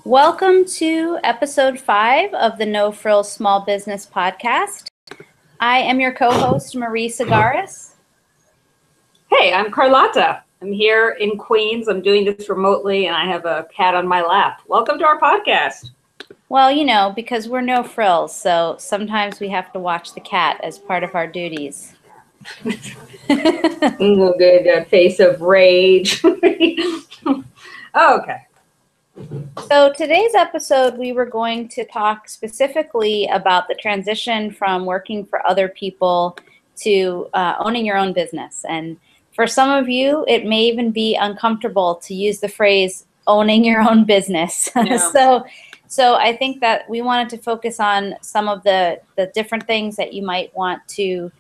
Welcome to episode 5 of the No Frills Small Business podcast. I am your co-host, Marie Segaris. Hey, I'm Carlota. I'm here in Queens. I'm doing this remotely, and I have a cat on my lap. Welcome to our podcast. Well, you know, because we're no frills, so sometimes we have to watch the cat as part of our duties. Good face of rage. Okay. So today's episode, we were going to talk specifically about the transition from working for other people to owning your own business. And for some of you, it may even be uncomfortable to use the phrase owning your own business. Yeah. So I think that we wanted to focus on some of the different things that you might want to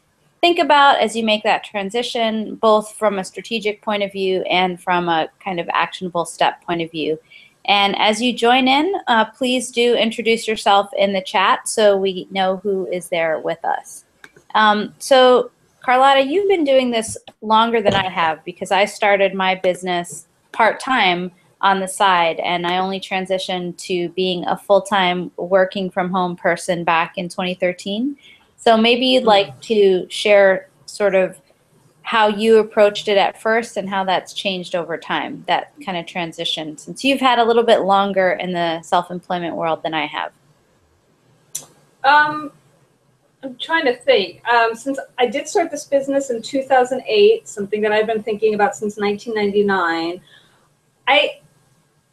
think about as you make that transition, both from a strategic point of view and from a kind of actionable step point of view. And as you join in, please do introduce yourself in the chat so we know who is there with us. So Carlota, you've been doing this longer than I have because I started my business part-time on the side, and I only transitioned to being a full-time working from home person back in 2013. So maybe you'd like to share sort of how you approached it at first and how that's changed over time, that kind of transition, since you've had a little bit longer in the self-employment world than I have. I'm trying to think. Since I did start this business in 2008, something that I've been thinking about since 1999,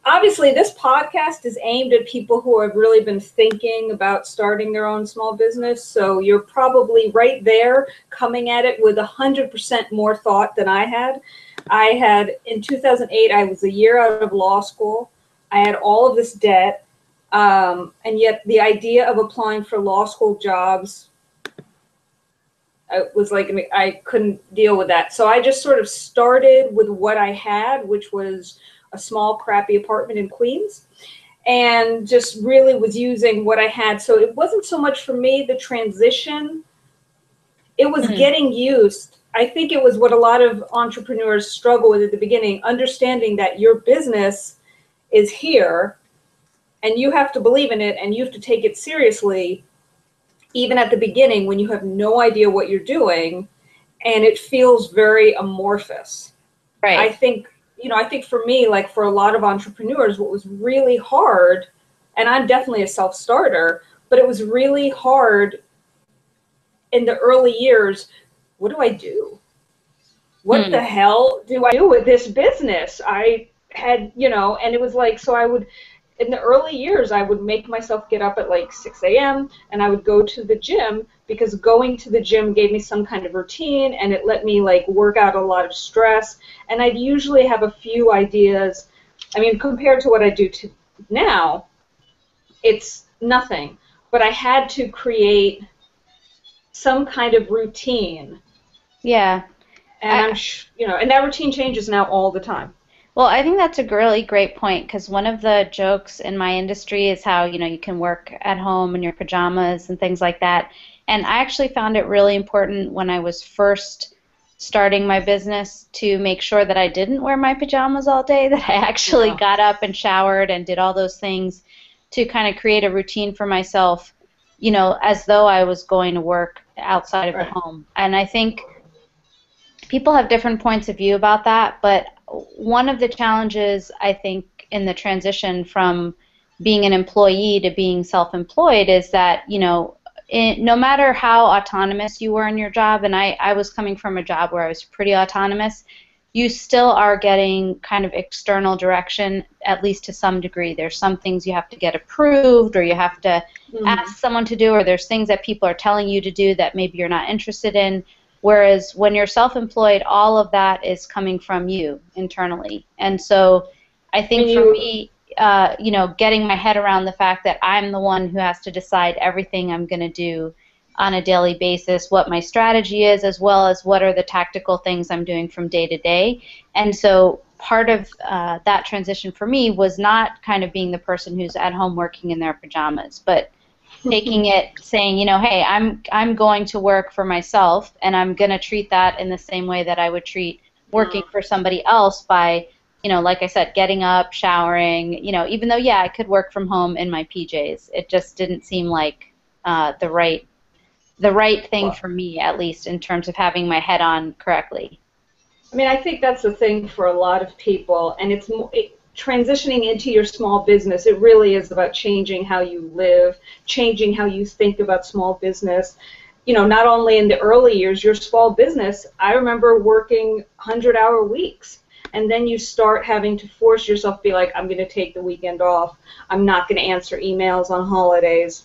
obviously, this podcast is aimed at people who have really been thinking about starting their own small business. So you're probably right there coming at it with 100% more thought than I had. In 2008, I was a year out of law school. I had all of this debt. And yet the idea of applying for law school jobs, was like, I couldn't deal with that. So I just sort of started with what I had, which was a small, crappy apartment in Queens, and just really was using what I had. So it wasn't so much for me, the transition. It was getting used. I think it was what a lot of entrepreneurs struggle with at the beginning, understanding that your business is here and you have to believe in it and you have to take it seriously, even at the beginning when you have no idea what you're doing and it feels very amorphous. Right. I think for me, like for a lot of entrepreneurs, what was really hard, and I'm definitely a self-starter, but it was really hard in the early years. What do I do? What the hell do I do with this business? I had, and it was like, so in the early years, I would make myself get up at like 6 a.m. and I would go to the gym because going to the gym gave me some kind of routine and it let me like work out a lot of stress. And I'd usually have a few ideas. I mean, compared to what I do now, it's nothing. But I had to create some kind of routine. Yeah. And and that routine changes now all the time. Well, I think that's a really great point because one of the jokes in my industry is how, you can work at home in your pajamas and things like that. And I actually found it really important when I was first starting my business to make sure that I didn't wear my pajamas all day, that I actually got up and showered and did all those things to kind of create a routine for myself, as though I was going to work outside of the home. And I think people have different points of view about that, but one of the challenges, I think, in the transition from being an employee to being self-employed is that, no matter how autonomous you were in your job, and I was coming from a job where I was pretty autonomous, you still are getting kind of external direction, at least to some degree. There's some things you have to get approved or you have to ask someone to do, or there's things that people are telling you to do that maybe you're not interested in. Whereas when you're self-employed, all of that is coming from you internally. And so I think for me, getting my head around the fact that I'm the one who has to decide everything I'm going to do on a daily basis, what my strategy is, as well as what are the tactical things I'm doing from day to day. And so part of that transition for me was not kind of being the person who's at home working in their pajamas, but taking it, saying, hey, I'm going to work for myself, and I'm going to treat that in the same way that I would treat working for somebody else by like I said, getting up, showering, even though, yeah, I could work from home in my PJs, it just didn't seem like the right thing Well, for me, at least in terms of having my head on correctly. I mean, I think that's the thing for a lot of people, and transitioning into your small business. It really is about changing how you live, changing how you think about small business. Not only in the early years, your small business. I remember working 100-hour weeks, and then you start having to force yourself to be like, I'm going to take the weekend off. I'm not going to answer emails on holidays.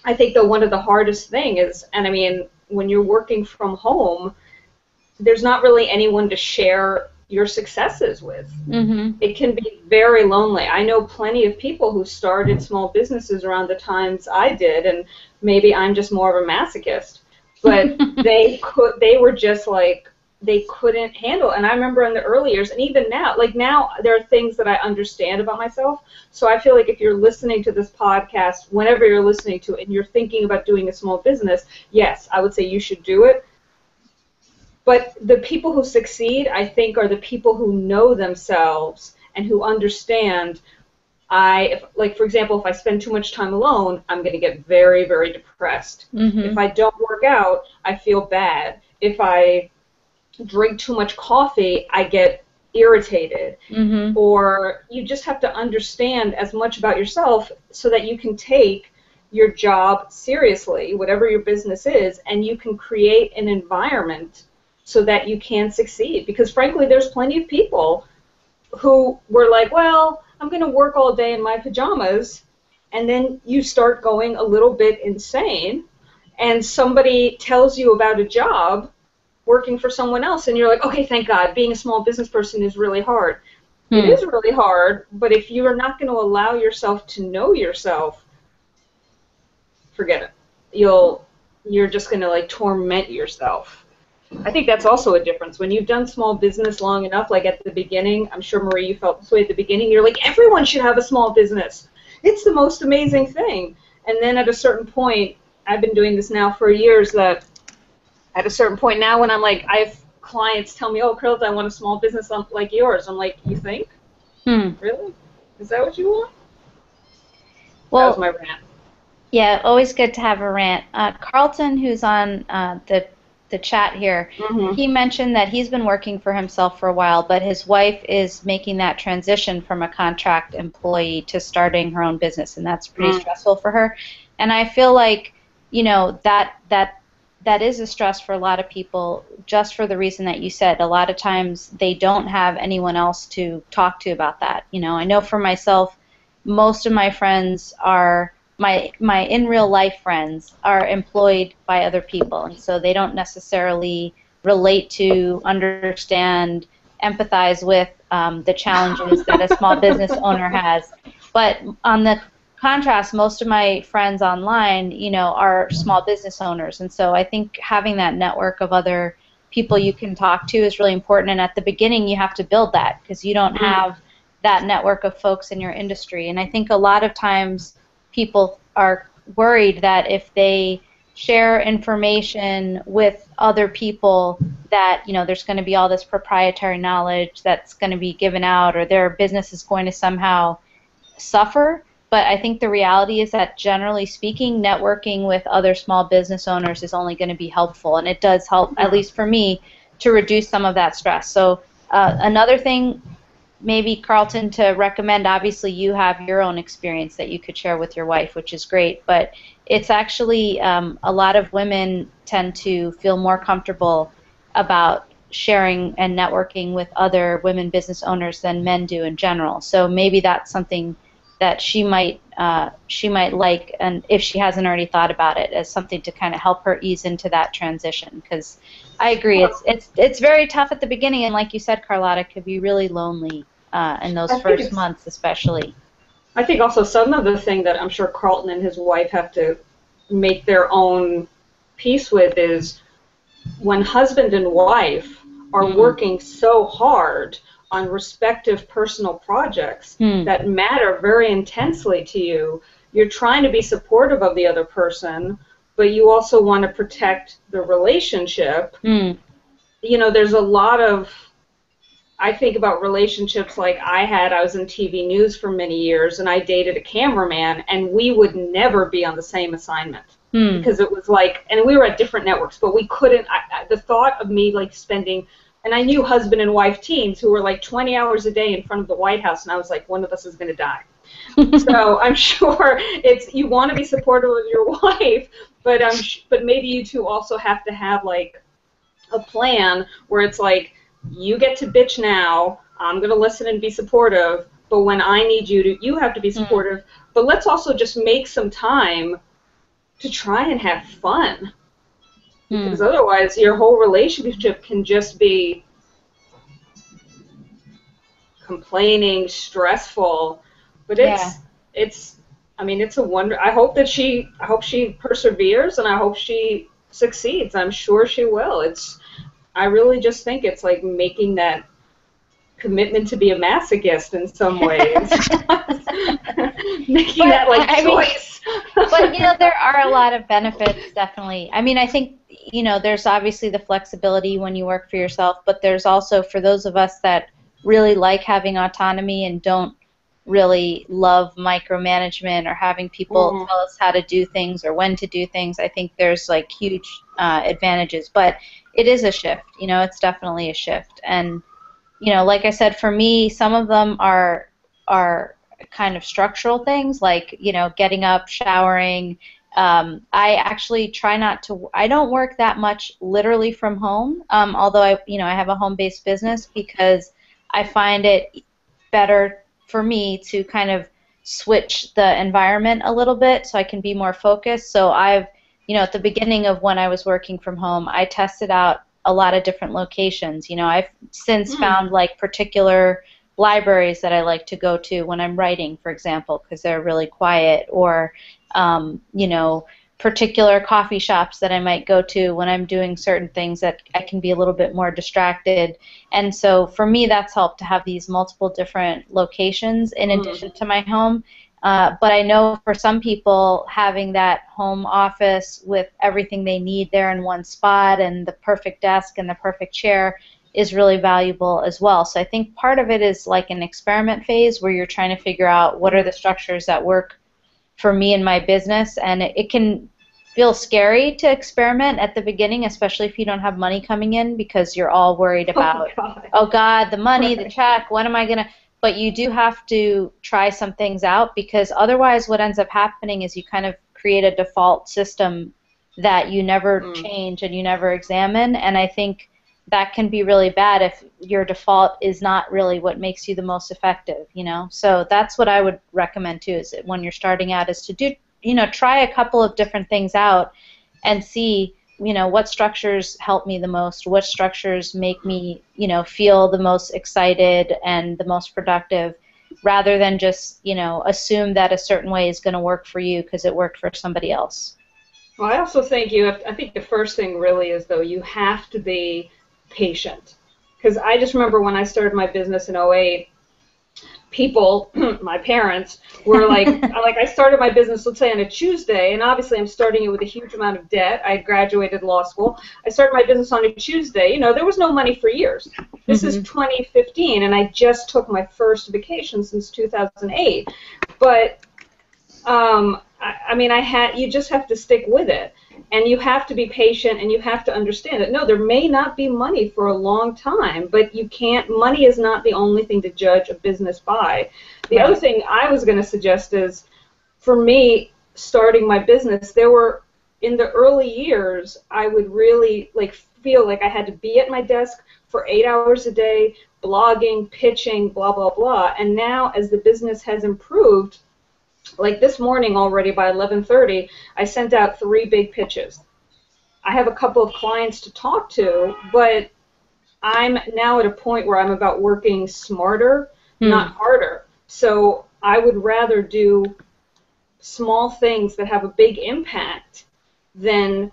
I think that one of the hardest thing is, and I mean, when you're working from home, there's not really anyone to share your successes with. Mm-hmm. It can be very lonely. I know plenty of people who started small businesses around the times I did, and maybe I'm just more of a masochist, but they were just like, they couldn't handle it. And I remember in the early years, and even now, like now, there are things that I understand about myself. So I feel like if you're listening to this podcast, whenever you're listening to it, and you're thinking about doing a small business, yes, I would say you should do it. But the people who succeed, I think, are the people who know themselves and who understand. For example, if I spend too much time alone, I'm going to get very, very depressed. Mm-hmm. If I don't work out, I feel bad. If I drink too much coffee, I get irritated. Mm-hmm. Or you just have to understand as much about yourself so that you can take your job seriously, whatever your business is, and you can create an environment so that you can succeed. Because frankly, there's plenty of people who were like, well, I'm going to work all day in my pajamas, and then you start going a little bit insane, and somebody tells you about a job working for someone else, and you're like, okay, thank God, being a small business person is really hard. It is really hard, but if you are not going to allow yourself to know yourself, forget it. You're just going to like torment yourself. I think that's also a difference. When you've done small business long enough, like at the beginning, I'm sure, Marie, you felt this way at the beginning, you're like, everyone should have a small business. It's the most amazing thing. And then at a certain point, I've been doing this now for years, that at a certain point now when I'm like, I have clients tell me, oh, Carlota, I want a small business like yours. I'm like, you think? Really? Is that what you want? That was Well, my rant. yeah, always good to have a rant. Carlton, who's on the chat here, Mm-hmm. he mentioned that he's been working for himself for a while, but his wife is making that transition from a contract employee to starting her own business, and that's pretty stressful for her. And I feel like, that is a stress for a lot of people, just for the reason that you said. A lot of times they don't have anyone else to talk to about that. I know for myself, most of my friends are my in real life friends are employed by other people, and so they don't necessarily relate to, understand, empathize with the challenges that a small business owner has. But on the contrast, most of my friends online, are small business owners, and so I think having that network of other people you can talk to is really important. And at the beginning, you have to build that because you don't have that network of folks in your industry. And I think a lot of times people are worried that if they share information with other people, that there's going to be all this proprietary knowledge that's going to be given out, or their business is going to somehow suffer. But I think the reality is that, generally speaking, networking with other small business owners is only going to be helpful, and it does help, at least for me, to reduce some of that stress. So another thing, maybe, Carlton, to recommend, obviously you have your own experience that you could share with your wife, which is great, but it's actually a lot of women tend to feel more comfortable about sharing and networking with other women business owners than men do in general. So maybe that's something that she might like, and if she hasn't already thought about it, as something to kind of help her ease into that transition. Because I agree, it's very tough at the beginning, and like you said, Carlota, it could be really lonely in those first months, especially. I think also some of the thing that I'm sure Carlton and his wife have to make their own peace with is when husband and wife are working so hard on respective personal projects that matter very intensely to you. You're trying to be supportive of the other person, but you also want to protect the relationship. There's a lot of, I think about relationships like I was in TV news for many years, and I dated a cameraman, and we would never be on the same assignment. Because it was like, and we were at different networks, but we couldn't, the thought of me like spending, and I knew husband and wife teams who were like 20 hours a day in front of the White House, and I was like, one of us is going to die. So I'm sure you want to be supportive of your wife, but but maybe you two also have to have like a plan where it's like, you get to bitch now, I'm going to listen and be supportive, but when I need you to, you have to be supportive, but let's also just make some time to try and have fun, because otherwise your whole relationship can just be complaining, stressful. But it's I mean, it's a wonder. I hope she perseveres, and I hope she succeeds. I'm sure she will. I really just think it's like making that commitment to be a masochist in some ways. Making that like choice. But there are a lot of benefits, definitely. I mean, I think there's obviously the flexibility when you work for yourself, but there's also, for those of us that really like having autonomy and don't really love micromanagement or having people tell us how to do things or when to do things, I think there's like huge advantages. But it is a shift. It's definitely a shift. And like I said, for me, some of them are kind of structural things, like getting up, showering. I actually try not to. I don't work that much literally from home, although I have a home-based business, because I find it better for me to kind of switch the environment a little bit so I can be more focused. So I've, at the beginning of when I was working from home, I tested out a lot of different locations. I've since found like particular libraries that I like to go to when I'm writing, for example, because they're really quiet, or particular coffee shops that I might go to when I'm doing certain things that I can be a little bit more distracted. And so for me, that's helped to have these multiple different locations in addition to my home. But I know for some people, having that home office with everything they need there in one spot and the perfect desk and the perfect chair is really valuable as well. So I think part of it is like an experiment phase where you're trying to figure out what are the structures that work for me and my business. And it can feel scary to experiment at the beginning, especially if you don't have money coming in, because you're all worried about, oh God, the money, the check, when am I going to... But you do have to try some things out, because otherwise what ends up happening is you kind of create a default system that you never change and you never examine. And I think that can be really bad if your default is not really what makes you the most effective, So that's what I would recommend too, is that when you're starting out, is to do, try a couple of different things out and see, what structures help me the most, what structures make me, feel the most excited and the most productive, rather than just, assume that a certain way is going to work for you because it worked for somebody else. Well, I also think I think the first thing really is, though, you have to be patient. Because I just remember when I started my business in '08, people, my parents, were like, I started my business, let's say, on a Tuesday, and obviously I'm starting it with a huge amount of debt. I had graduated law school. I started my business on a Tuesday. There was no money for years. This is 2015, and I just took my first vacation since 2008. But, you just have to stick with it. And you have to be patient, and you have to understand that, no, there may not be money for a long time, but money is not the only thing to judge a business by. The other thing I was going to suggest is, for me, starting my business, in the early years, I would really feel like I had to be at my desk for 8 hours a day, blogging, pitching, blah, blah, blah. And now, as the business has improved, like this morning already by 11:30, I sent out 3 big pitches. I have a couple of clients to talk to, but I'm now at a point where I'm about working smarter, not harder. So I would rather do small things that have a big impact than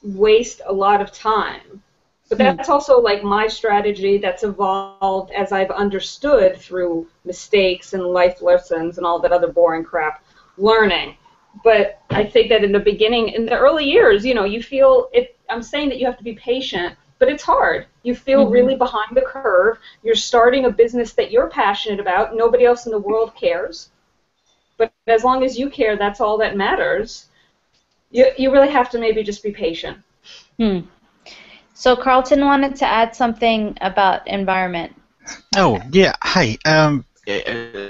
waste a lot of time. But that's also like my strategy that's evolved as I've understood through mistakes and life lessons and all that other boring crap, learning. But I think that in the beginning, in the early years, you feel it. I'm saying that you have to be patient, but it's hard. You feel really behind the curve. You're starting a business that you're passionate about. Nobody else in the world cares. But as long as you care, that's all that matters. You really have to maybe just be patient. So Carlton wanted to add something about environment. Oh, yeah. Hi.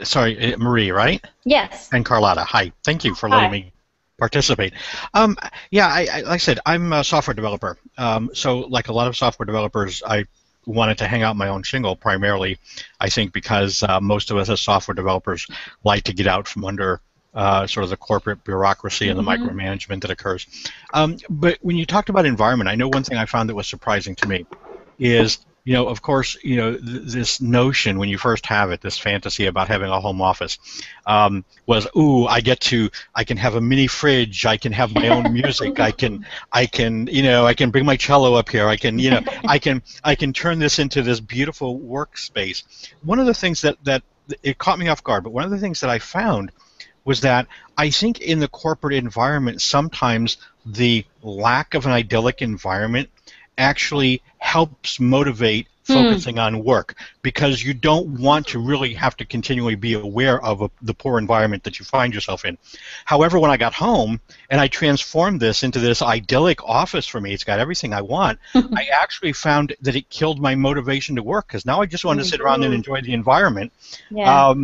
Sorry, Marie, right? Yes. And Carlota. Hi. Thank you for letting me participate. Yeah, like I said, I'm a software developer. So like a lot of software developers, I wanted to hang out my own shingle primarily, I think, because most of us as software developers like to get out from under sort of the corporate bureaucracy and the micromanagement that occurs. But when you talked about environment, I know one thing I found that was surprising to me is, of course, this notion when you first have it, this fantasy about having a home office, was, ooh, I can have a mini fridge, I can have my own music, I can bring my cello up here, I can turn this into this beautiful workspace. One of the things that it caught me off guard, but one of the things that I found was that I think in the corporate environment, sometimes the lack of an idyllic environment actually helps motivate focusing on work, because you don't want to really have to continually be aware of the poor environment that you find yourself in. However, when I got home and I transformed this into this idyllic office for me, it's got everything I want, I actually found that it killed my motivation to work, because now I just wanted to sit around and enjoy the environment. So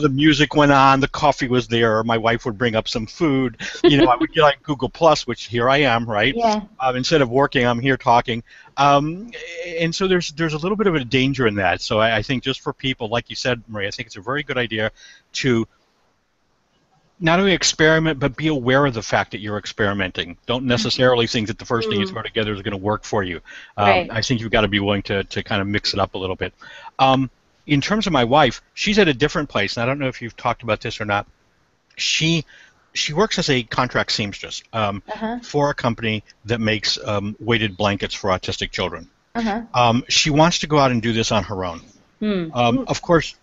the music went on, the coffee was there, my wife would bring up some food, I would get on Google Plus, which here I am, right? Instead of working, I'm here talking. And so there's a little bit of a danger in that. So I think just for people, like you said, Maria, I think it's a very good idea to not only experiment, but be aware of the fact that you're experimenting. Don't necessarily think that the first thing you throw together is going to work for you. I think you've got to be willing to kind of mix it up a little bit. In terms of my wife, she's at a different place, and I don't know if you've talked about this or not. She works as a contract seamstress for a company that makes weighted blankets for autistic children. She wants to go out and do this on her own. Of course,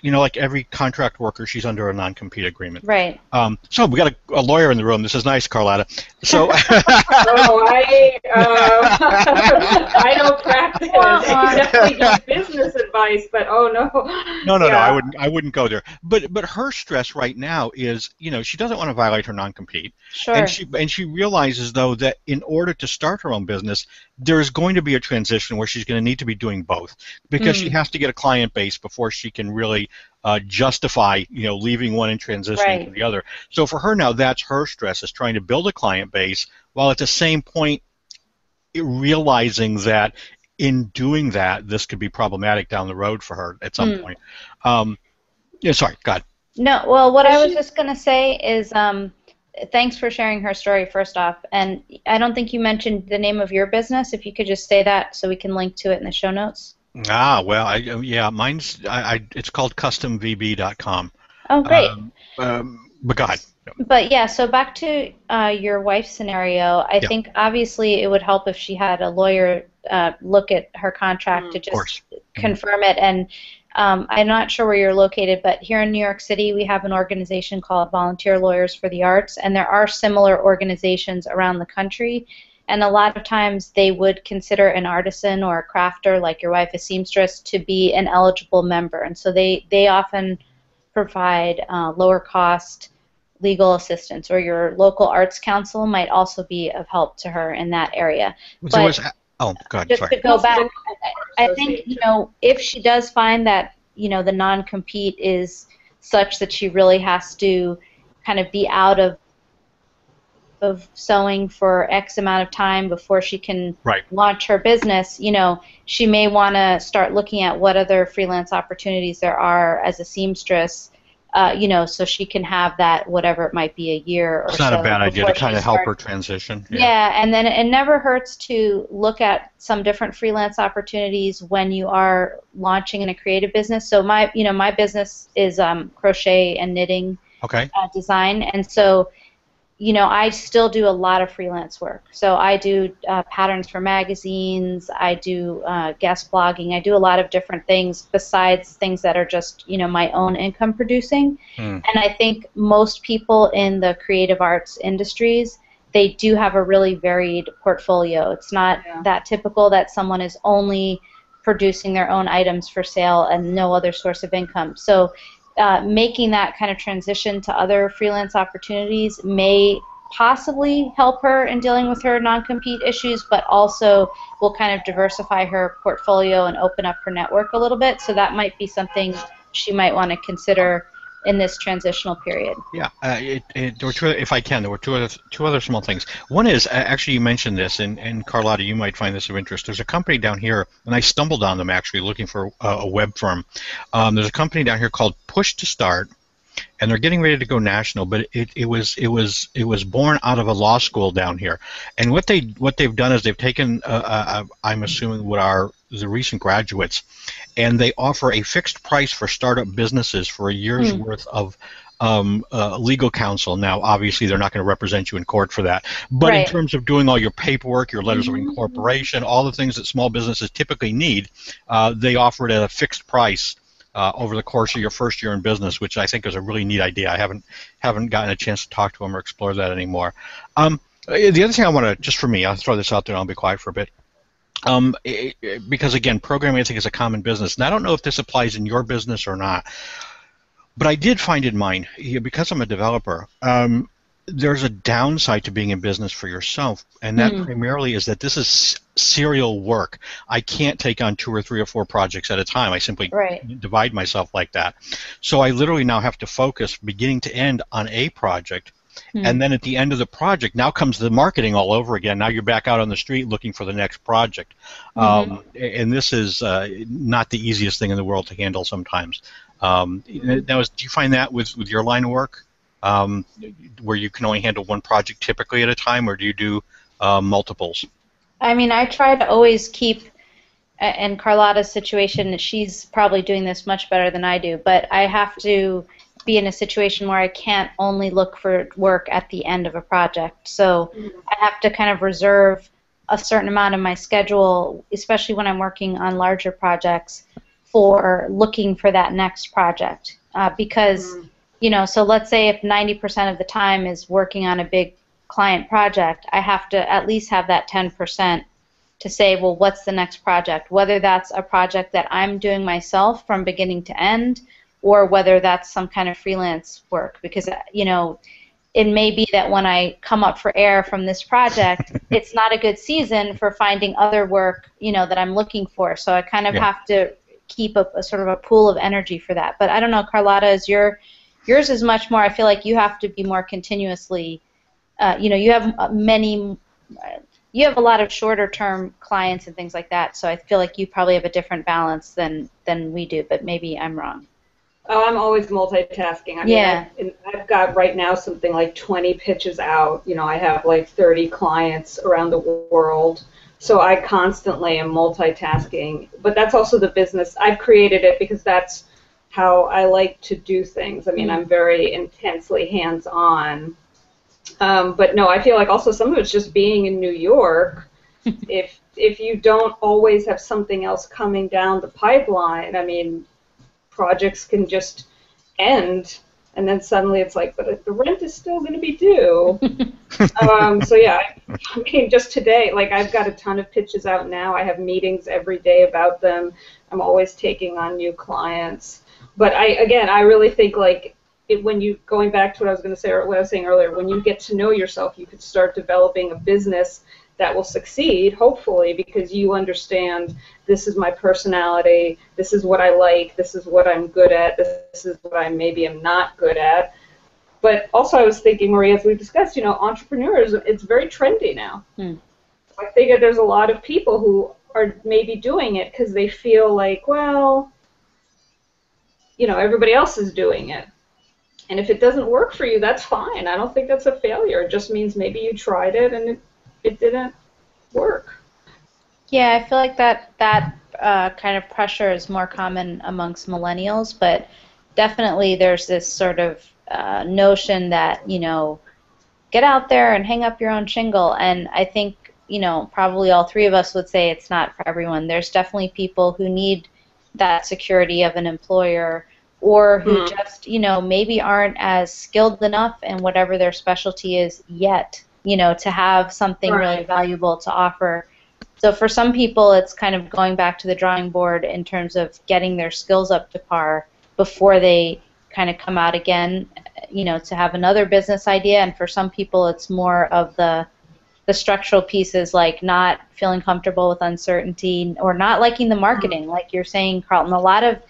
like every contract worker, she's under a non-compete agreement. Right. So we got a lawyer in the room. This is nice, Carlota. So. I don't practice. I definitely give business advice, but No, I wouldn't go there. But her stress right now is, she doesn't want to violate her non-compete. Sure. And she realizes, though, that in order to start her own business, there's going to be a transition where she's going to need to be doing both, because she has to get a client base before she can really justify, leaving one and transitioning to the other. So for her now, that's her stress, is trying to build a client base while at the same point realizing that in doing that, this could be problematic down the road for her at some point. Sorry, go ahead. No, well, what I was just going to say is thanks for sharing her story, first off. And I don't think you mentioned the name of your business. If you could just say that so we can link to it in the show notes. Well, mine's it's called customvb.com. Oh, great. But go ahead. But yeah, so back to your wife's scenario, I think obviously it would help if she had a lawyer look at her contract to just confirm it. And I'm not sure where you're located, but here in New York City, we have an organization called Volunteer Lawyers for the Arts, and there are similar organizations around the country. And a lot of times they would consider an artisan or a crafter, like your wife, a seamstress, to be an eligible member. And so they often provide lower cost legal assistance, or your local arts council might also be of help to her in that area. Go ahead, just to go back, I think, if she does find that, the non-compete is such that she really has to kind of be out of sewing for X amount of time before she can launch her business, she may want to start looking at what other freelance opportunities there are as a seamstress, so she can have that, whatever it might be, a year or so. It's not a bad idea to kind of help her transition. Yeah, and then it never hurts to look at some different freelance opportunities when you are launching in a creative business. So my business is crochet and knitting design, and so I still do a lot of freelance work. So I do patterns for magazines, I do guest blogging, I do a lot of different things besides things that are just, my own income producing. And I think most people in the creative arts industries, they do have a really varied portfolio. It's not that typical that someone is only producing their own items for sale and no other source of income. So making that kind of transition to other freelance opportunities may possibly help her in dealing with her non-compete issues, but also will kind of diversify her portfolio and open up her network a little bit. So that might be something she might want to consider in this transitional period. Yeah, there were two, if I can, there were two other small things. One is, actually you mentioned this, and Carlota, you might find this of interest. There's a company down here, and I stumbled on them actually looking for a web firm. There's a company down here called Push to Start, and they're getting ready to go national, but it was born out of a law school down here. And what they've done is they've taken I'm assuming what are the recent graduates, and they offer a fixed price for startup businesses for a year's worth of legal counsel. Now, obviously, they're not going to represent you in court for that, but in terms of doing all your paperwork, your letters of incorporation, all the things that small businesses typically need, they offer it at a fixed price over the course of your first year in business, which I think is a really neat idea. I haven't gotten a chance to talk to them or explore that anymore. The other thing I want to, just for me, I'll throw this out there and I'll be quiet for a bit. Because again, programming I think is a common business, and I don't know if this applies in your business or not, but I did find in mine, because I'm a developer, there's a downside to being in business for yourself, and that primarily is that this is serial work. I can't take on 2 or 3 or 4 projects at a time. I simply divide myself like that. So I literally now have to focus beginning to end on a project. And then at the end of the project, now comes the marketing all over again. Now you're back out on the street looking for the next project. And this is not the easiest thing in the world to handle sometimes. Now, do you find that with your line of work, where you can only handle one project typically at a time, or do you do multiples? I mean, I try to always keep, in Carlota's situation, she's probably doing this much better than I do, but I have to be in a situation where I can't only look for work at the end of a project. So I have to kind of reserve a certain amount of my schedule, especially when I'm working on larger projects, for looking for that next project. Because, you know, so let's say if 90% of the time is working on a big client project, I have to at least have that 10% to say, well, what's the next project? Whether that's a project that I'm doing myself from beginning to end, or whether that's some kind of freelance work, because, you know, it may be that when I come up for air from this project, it's not a good season for finding other work, you know, that I'm looking for. So I kind of have to keep a sort of a pool of energy for that. But I don't know, Carlota, is yours is much more, I feel like you have to be more continuously, you know, you have you have a lot of shorter term clients and things like that, so I feel like you probably have a different balance than we do, but maybe I'm wrong. Oh, I'm always multitasking. I mean, I've got right now something like 20 pitches out. You know, I have like 30 clients around the world. So I constantly am multitasking. But that's also the business. I've created it because that's how I like to do things. I mean, I'm very intensely hands-on. But no, I feel like also some of it's just being in New York. If you don't always have something else coming down the pipeline, I mean, projects can just end, and then suddenly it's like, but the rent is still going to be due. So yeah, I mean, just today, like I've got a ton of pitches out now. I have meetings every day about them. I'm always taking on new clients. But I really think like when you, going back to what I was going to say, or what I was saying earlier, when you get to know yourself, you could start developing a business that will succeed, hopefully, because you understand this is my personality, this is what I like, this is what I'm good at, this is what I maybe am not good at. But also I was thinking, Marie, as we discussed, you know, entrepreneurs, it's very trendy now. I figure there's a lot of people who are maybe doing it because they feel like, well, you know, everybody else is doing it. And if it doesn't work for you, that's fine. I don't think that's a failure. It just means maybe you tried it and it didn't work. Yeah, I feel like that kind of pressure is more common amongst millennials, but definitely there's this sort of notion that, you know, get out there and hang up your own shingle. And I think, you know, probably all three of us would say it's not for everyone. There's definitely people who need that security of an employer, or who just, you know, maybe aren't as skilled enough in whatever their specialty is yet to have something really valuable to offer. So for some people, it's kind of going back to the drawing board in terms of getting their skills up to par before they kind of come out again, to have another business idea. And for some people, it's more of the structural pieces, like not feeling comfortable with uncertainty or not liking the marketing. Like you're saying, Carlton, a lot of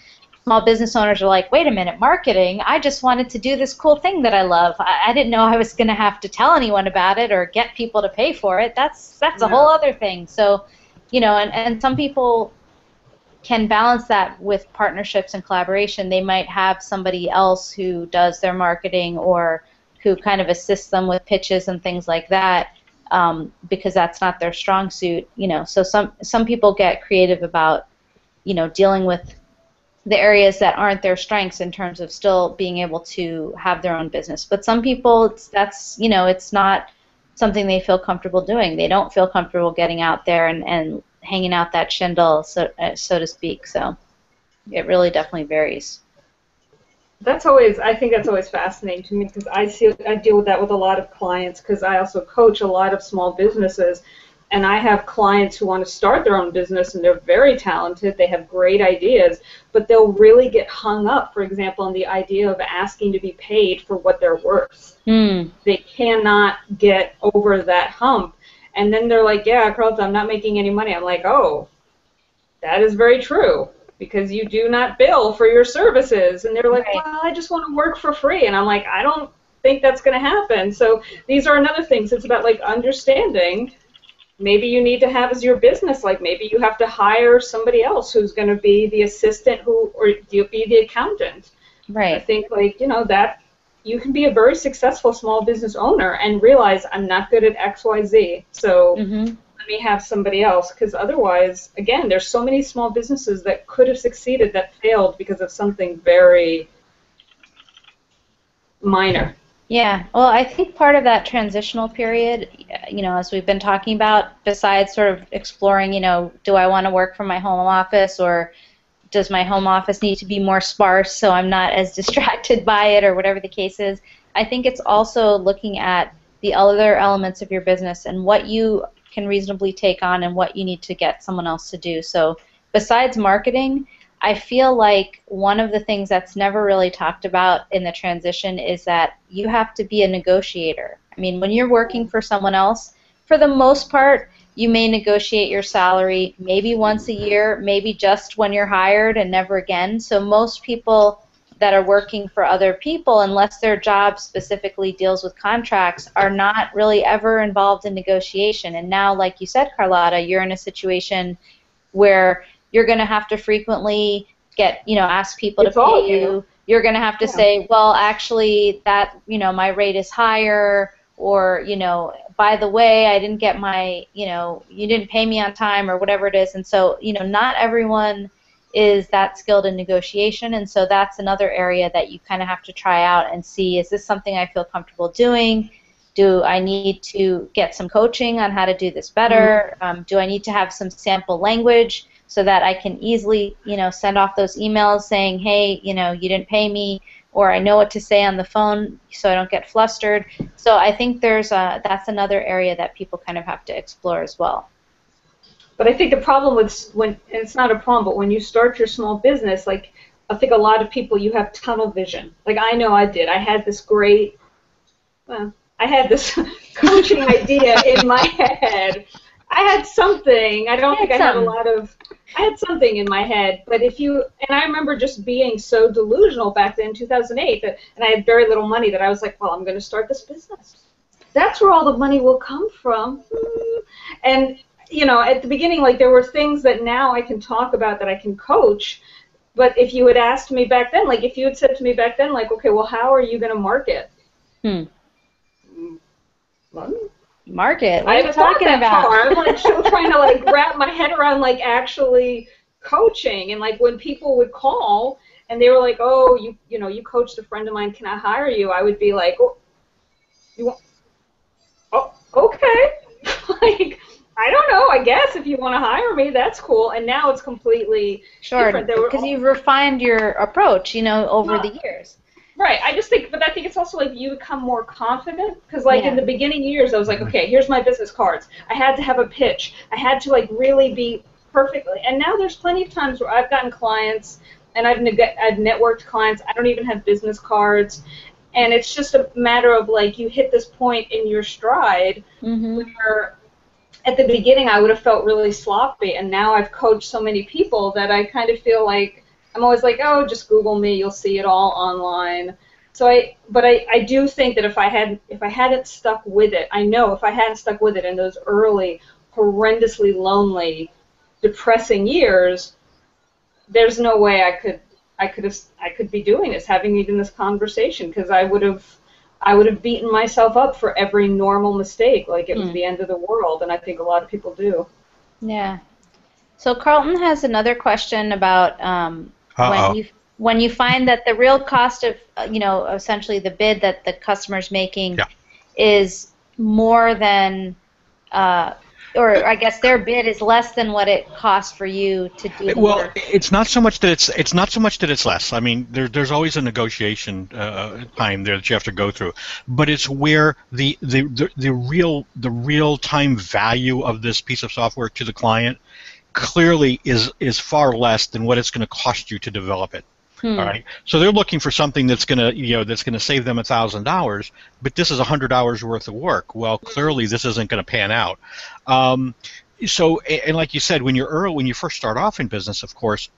small business owners are like, wait a minute, marketing? I just wanted to do this cool thing that I love. I didn't know I was going to have to tell anyone about it or get people to pay for it. That's a whole other thing. So, and some people can balance that with partnerships and collaboration. They might have somebody else who does their marketing or who kind of assists them with pitches and things like that, because that's not their strong suit. So some people get creative about, dealing with the areas that aren't their strengths in terms of still being able to have their own business. But some people, it's not something they feel comfortable doing. They don't feel comfortable getting out there and hanging out that shingle, so to speak. So it really definitely varies. I think that's always fascinating to me, because I deal with that with a lot of clients, because I also coach a lot of small businesses. And I have clients who want to start their own business, and they're very talented. They have great ideas, but they'll really get hung up, for example, on the idea of asking to be paid for what they're worth. They cannot get over that hump. And then they're like, yeah, Carlota, I'm not making any money. I'm like, oh, that is very true, because you do not bill for your services. And they're like, well, I just want to work for free. And I'm like, I don't think that's going to happen. So these are another things. It's about, like, understanding. Maybe you need to have as your business, like maybe you have to hire somebody else who's going to be the assistant or be the accountant. Right. I think, like, that you can be a very successful small business owner and realize, I'm not good at X, Y, Z, so let me have somebody else. Because otherwise, again, there's so many small businesses that could have succeeded that failed because of something very minor. Yeah, well, I think part of that transitional period, as we've been talking about, besides sort of exploring, do I want to work from my home office, or does my home office need to be more sparse so I'm not as distracted by it, or whatever the case is, I think it's also looking at the other elements of your business and what you can reasonably take on and what you need to get someone else to do. So besides marketing, I feel like one of the things that's never really talked about in the transition is that you have to be a negotiator. I mean, when you're working for someone else, for the most part, you may negotiate your salary maybe once a year, maybe just when you're hired and never again. So most people that are working for other people, unless their job specifically deals with contracts, are not really ever involved in negotiation. And now, like you said, Carlota, you're in a situation where you're going to have to frequently ask people to pay you. You're going to have to say, well, actually, that, my rate is higher, or, by the way, I didn't get my, you didn't pay me on time, or whatever it is. And so, not everyone is that skilled in negotiation, and so that's another area that you kind of have to try out and see, is this something I feel comfortable doing? Do I need to get some coaching on how to do this better? Do I need to have some sample language so that I can easily, send off those emails saying, hey, you didn't pay me, or I know what to say on the phone so I don't get flustered. So I think that's another area that people kind of have to explore as well. But I think the problem and it's not a problem, but when you start your small business, like, I think a lot of people, you have tunnel vision. Like, I know I did. I had this coaching idea in my head. I had something. I don't think I had I had something in my head. But and I remember just being so delusional back then in 2008, and I had very little money, that I was like, well, I'm going to start this business. That's where all the money will come from. And, at the beginning, like, there were things that now I can talk about, that I can coach. But if you had asked me back then, like, if you had said to me back then, like, okay, well, how are you going to market? Market? What I are you talking about? I'm like still trying to, like, wrap my head around, like, actually coaching. And, like, when people would call and they were like, oh, you coached a friend of mine, can I hire you? I would be like, oh, okay. Like, I don't know, I guess if you want to hire me, that's cool. And now it's completely different. Because you've refined your approach, over the years. Right. I just think, but I think it's also like you become more confident because, like, in the beginning years, I was like, okay, here's my business cards. I had to have a pitch. I had to like really be perfectly. And now there's plenty of times where I've gotten clients and I've networked clients. I don't even have business cards, and it's just a matter of like you hit this point in your stride where at the beginning I would have felt really sloppy, and now I've coached so many people that I kind of feel like I'm always like, oh, just Google me, you'll see it all online. So I do think that if I hadn't stuck with it, I know if I hadn't stuck with it in those early, horrendously lonely, depressing years, there's no way I could be doing this, having even this conversation, because I would have beaten myself up for every normal mistake, like it was the end of the world, and I think a lot of people do. Yeah. So Carlton has another question about when you find that the real cost of essentially the bid that the customer's making is more than or I guess their bid is less than what it costs for you to do the work. It's not so much that it's less. I mean, there's always a negotiation time there that you have to go through, but it's where the real time value of this piece of software to the client clearly is far less than what it's going to cost you to develop it. All right. So they're looking for something that's going to save them $1,000, but this is 100 hours worth of work. Well, clearly this isn't going to pan out. So, and like you said, when you first start off in business, of course,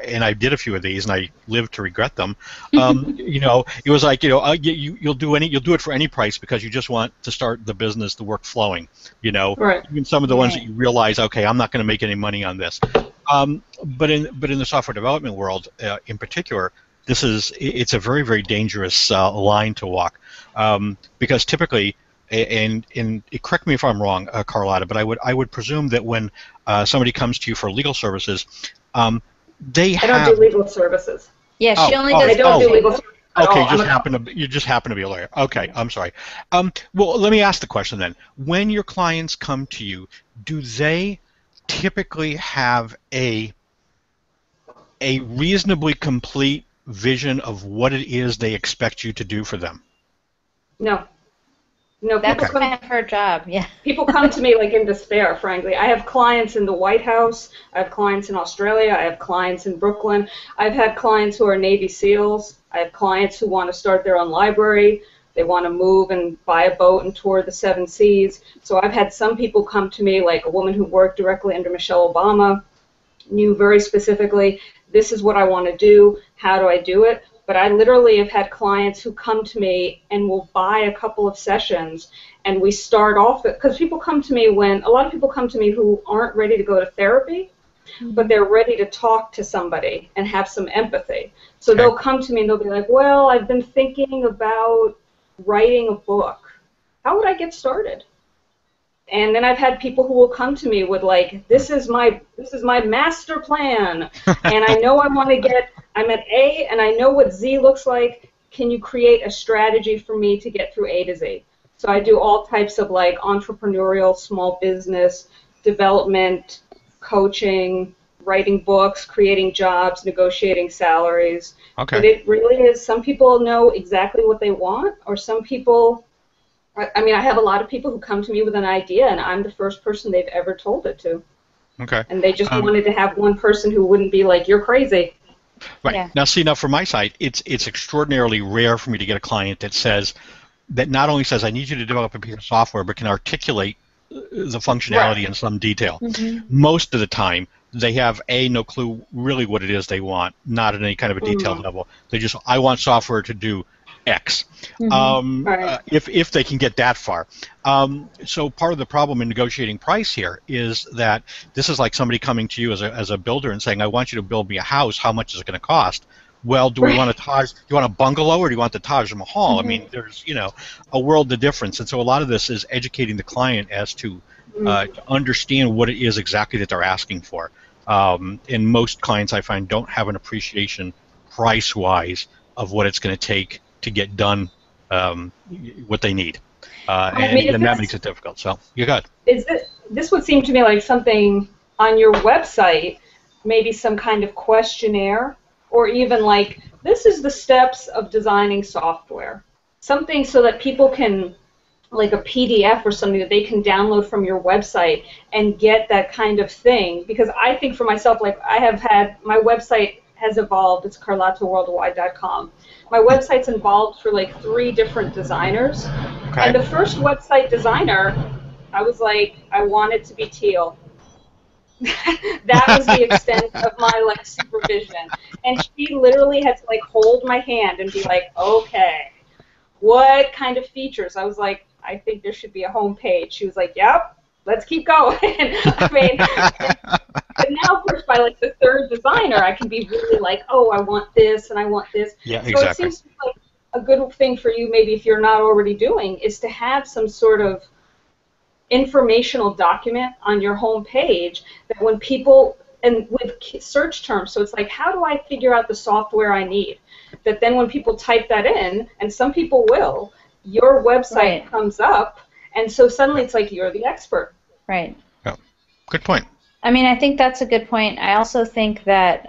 and I did a few of these, and I lived to regret them. It was like, you'll do it for any price because you just want to start the business, the work flowing. Right. Even some of the ones that you realize, okay, I'm not going to make any money on this. But in the software development world, in particular, it's a very, very dangerous line to walk, because typically, and correct me if I'm wrong, Carlota, but I would presume that when somebody comes to you for legal services, I don't do legal services. Yeah, she only does. I don't do legal services. Okay, you just happen to be a lawyer. Okay, I'm sorry. Well, let me ask the question then. When your clients come to you, do they typically have a reasonably complete vision of what it is they expect you to do for them? No. That's kind of her job, yeah. People come to me like in despair, frankly. I have clients in the White House. I have clients in Australia. I have clients in Brooklyn. I've had clients who are Navy SEALs. I have clients who want to start their own library. They want to move and buy a boat and tour the 7 seas. So I've had some people come to me, like a woman who worked directly under Michelle Obama, knew very specifically, this is what I want to do, how do I do it? But I literally have had clients who come to me and will buy a couple of sessions, and we start off, because a lot of people come to me who aren't ready to go to therapy, but they're ready to talk to somebody and have some empathy. So they'll come to me and they'll be like, well, I've been thinking about writing a book. How would I get started? And then I've had people who will come to me with like, this is my master plan, and I know I'm at A, and I know what Z looks like. Can you create a strategy for me to get through A to Z? So I do all types of like entrepreneurial, small business, development, coaching, writing books, creating jobs, negotiating salaries. Okay. But it really is, some people know exactly what they want, or some people, I mean, I have a lot of people who come to me with an idea, and I'm the first person they've ever told it to. Okay. And they just wanted to have one person who wouldn't be like, you're crazy. Right. Yeah. Now, see, from my side, it's extraordinarily rare for me to get a client that not only says, I need you to develop a piece of software, but can articulate the functionality in some detail. Most of the time, they have no clue really what it is they want, not at any kind of a detailed level. They just, I want software to do X, if they can get that far. So part of the problem in negotiating price here is that this is like somebody coming to you as a builder and saying, I want you to build me a house. How much is it going to cost? Well, do we want do you want a bungalow or do you want the Taj Mahal? I mean, there's a world of difference, and so a lot of this is educating the client as to understand what it is exactly that they're asking for. And most clients I find don't have an appreciation price-wise of what it's going to take to get done what they need, and that makes it difficult. So you got. This would seem to me like something on your website, maybe some kind of questionnaire or even like, this is the steps of designing software. Something so that people can, like a PDF or something that they can download from your website and get that kind of thing. Because I think for myself, like I have had, my website has evolved. It's carlotaworldwide.com. My website's involved for like 3 different designers. Okay. And the first website designer, I was like, I want it to be teal. That was the extent of my like supervision. And she literally had to like hold my hand and be like, okay, what kind of features? I was like, I think there should be a home page. She was like, yep, let's keep going. I mean, but now, of course, by like the 3rd designer, I can be really like, oh, I want this and I want this. Yeah, so exactly. It seems like a good thing for you, maybe if you're not already doing, is to have some sort of informational document on your home page that when people, and with search terms, so it's like, how do I figure out the software I need? That then when people type that in, and some people will, your website comes up, and so suddenly it's like you're the expert. Right. Yeah. Good point. I mean, I think that's a good point. I also think that,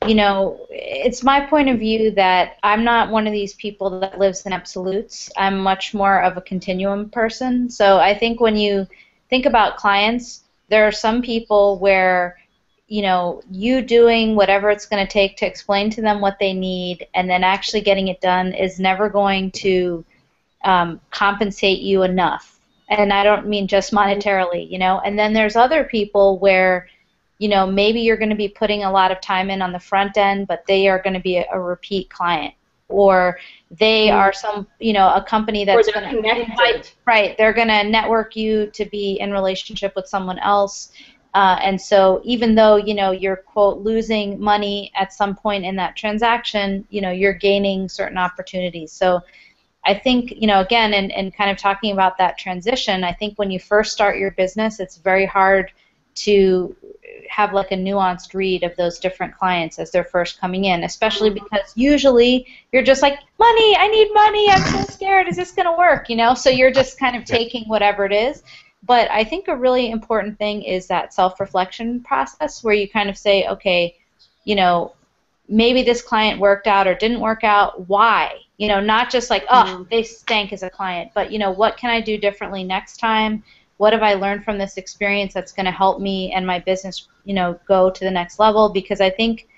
you know, it's my point of view that I'm not one of these people that lives in absolutes. I'm much more of a continuum person. So I think when you think about clients, there are some people where, you know, you doing whatever it's going to take to explain to them what they need and then actually getting it done is never going to compensate you enough. And I don't mean just monetarily, you know. And then there's other people where, you know, maybe you're going to be putting a lot of time in on the front end, but they are going to be a repeat client, or they are some, you know, a company that's going to invite, right? They're going to network you to be in relationship with someone else, and so even though, you know, you're quote losing money at some point in that transaction, you know, you're gaining certain opportunities. So I think, you know, again, and kind of talking about that transition, I think when you first start your business, it's very hard to have like a nuanced read of those different clients as they're first coming in, especially because usually you're just like, money, I need money, I'm so scared, is this going to work, you know? So you're just kind of taking whatever it is. But I think a really important thing is that self-reflection process where you kind of say, okay, you know, maybe this client worked out or didn't work out, why? You know, not just like, oh, they stank as a client, but, you know, what can I do differently next time? What have I learned from this experience that's going to help me and my business, you know, go to the next level? Because I think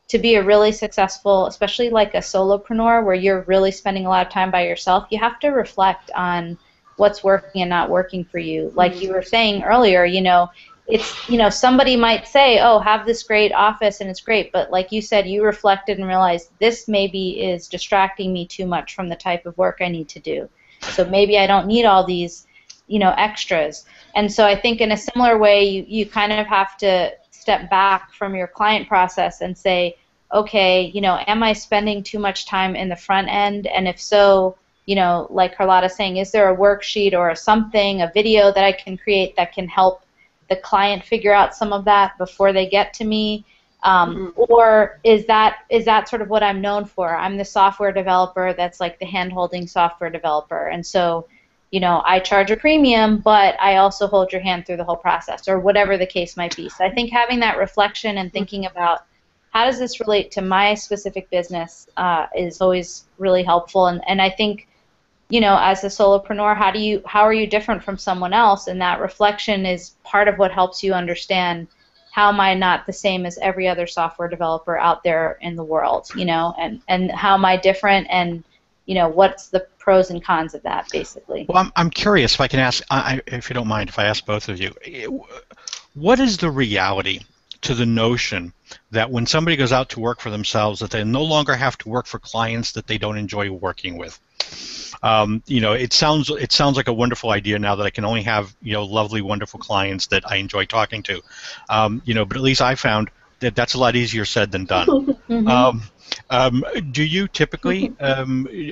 to be a really successful, especially like a solopreneur where you're really spending a lot of time by yourself, you have to reflect on what's working and not working for you. Like you were saying earlier, you know, it's, you know, somebody might say, oh, have this great office and it's great, but like you said, you reflected and realized this maybe is distracting me too much from the type of work I need to do. So maybe I don't need all these, you know, extras. And so I think in a similar way, you kind of have to step back from your client process and say, okay, you know, am I spending too much time in the front end? And if so, you know, like Carlota's saying, is there a worksheet or something, a video that I can create that can help the client figure out some of that before they get to me? Or is that sort of what I'm known for? I'm the software developer that's like the hand-holding software developer. And so, you know, I charge a premium, but I also hold your hand through the whole process, or whatever the case might be. So I think having that reflection and thinking about how does this relate to my specific business is always really helpful. And I think, you know, as a solopreneur, how are you different from someone else? And that reflection is part of what helps you understand how am I not the same as every other software developer out there in the world, you know, and how am I different, and, you know, what's the pros and cons of that, basically. Well, I'm curious if I can ask, if you don't mind, if I ask both of you, what is the reality to the notion that when somebody goes out to work for themselves, that they no longer have to work for clients that they don't enjoy working with? You know, it sounds like a wonderful idea now that I can only have, you know, lovely, wonderful clients that I enjoy talking to. You know, but at least I found that that's a lot easier said than done. Do you typically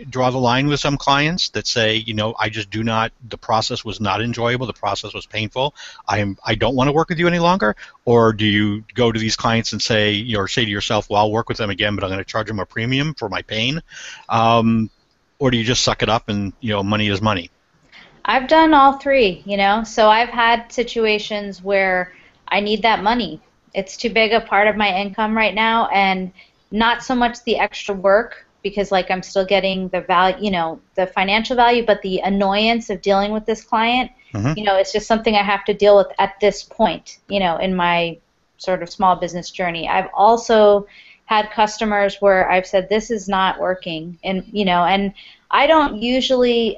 draw the line with some clients that say, you know, I just do not, the process was not enjoyable, the process was painful, I don't want to work with you any longer? Or do you go to these clients and say, you know, or say to yourself, well, I'll work with them again, but I'm going to charge them a premium for my pain? Or do you just suck it up and, you know, money is money? I've done all three, you know. So I've had situations where I need that money. It's too big a part of my income right now, and not so much the extra work, because like I'm still getting the value, the financial value, but the annoyance of dealing with this client, it's just something I have to deal with at this point, in my sort of small business journey. I've also had customers where I've said, this is not working, and I don't usually,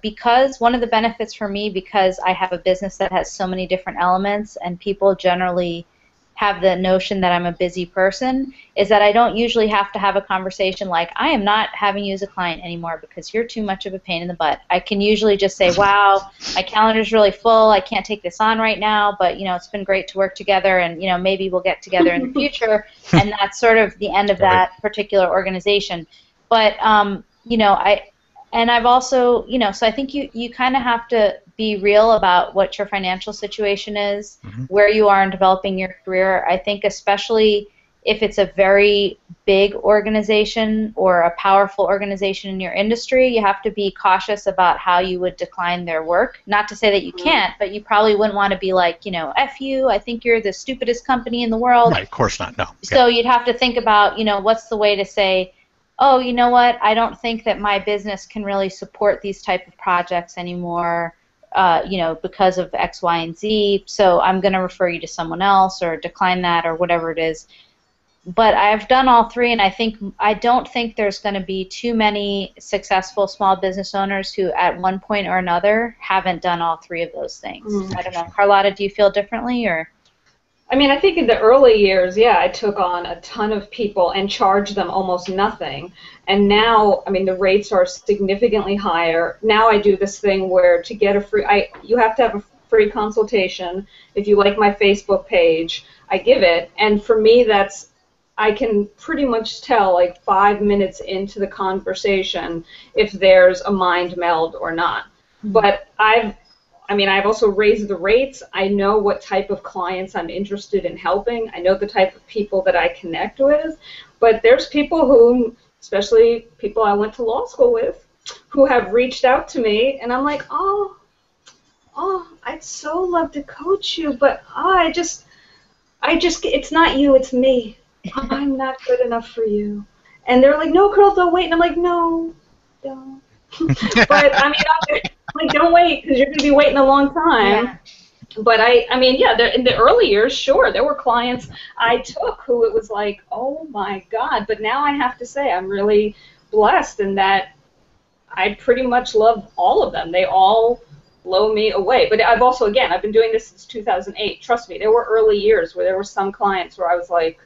because one of the benefits for me, because I have a business that has so many different elements and people generally have the notion that I'm a busy person, is that I don't usually have to have a conversation like, I am not having you as a client anymore because you're too much of a pain in the butt. I can usually just say, wow, my calendar's really full, I can't take this on right now, but it's been great to work together, and maybe we'll get together in the future, and that's sort of the end of that particular organization. But I've also, so I think you kind of have to be real about what your financial situation is, where you are in developing your career. I think especially if it's a very big organization or a powerful organization in your industry, you have to be cautious about how you would decline their work. Not to say that you can't, but you probably wouldn't want to be like, F you, I think you're the stupidest company in the world. Right, of course not, no. So you'd have to think about, what's the way to say, oh, you know what, I don't think that my business can really support these type of projects anymore, because of X, Y, and Z, so I'm going to refer you to someone else or decline that or whatever it is. But I've done all three, and I don't think there's going to be too many successful small business owners who at one point or another haven't done all three of those things. I don't know. Carlota, do you feel differently, or? I mean, I think in the early years, I took on a ton of people and charged them almost nothing. And now, I mean, the rates are significantly higher. Now I do this thing where to get a free, you have to have a free consultation. If you like my Facebook page, I give it. And for me, I can pretty much tell like 5 minutes into the conversation if there's a mind meld or not. But I've also raised the rates. I know what type of clients I'm interested in helping. I know the type of people that I connect with. But there's people who, especially people I went to law school with, who have reached out to me, and I'm like, oh, I'd so love to coach you, but it's not you, it's me. I'm not good enough for you. And they're like, no, Carlota, wait. And I'm like, no, don't. But I mean, like, don't wait, because you're going to be waiting a long time. Yeah. But in the early years, sure, there were clients I took who it was like, oh my God. But now I have to say I'm really blessed in that I pretty much love all of them. They all blow me away. But I've also, again, I've been doing this since 2008. Trust me, there were early years where there were some clients where I was like,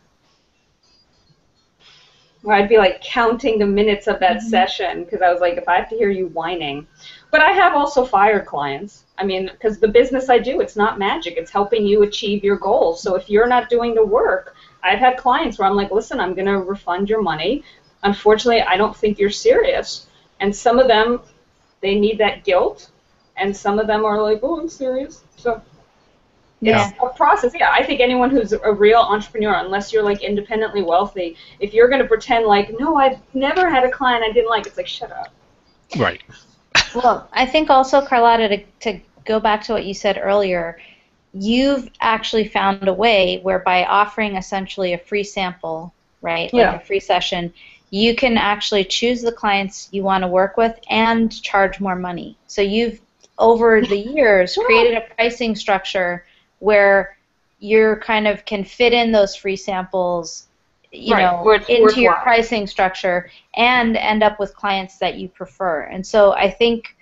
where I'd be like counting the minutes of that session, because I was like, if I have to hear you whining. But I have also fired clients. I mean, because the business I do, it's not magic. It's helping you achieve your goals. So if you're not doing the work, I've had clients where I'm like, listen, I'm going to refund your money. Unfortunately, I don't think you're serious. And some of them, they need that guilt. And some of them are like, oh, I'm serious. So it's a process. Yeah, I think anyone who's a real entrepreneur, unless you're like independently wealthy, if you're going to pretend like, no, I've never had a client I didn't like, it's like, shut up. Right. Well, I think also, Carlota, to go back to what you said earlier, you've actually found a way where by offering essentially a free sample, right, like a free session, you can actually choose the clients you want to work with and charge more money. So you've, over the years, created a pricing structure where you kind of can fit in those free samples, into your pricing structure and end up with clients that you prefer. And so I think,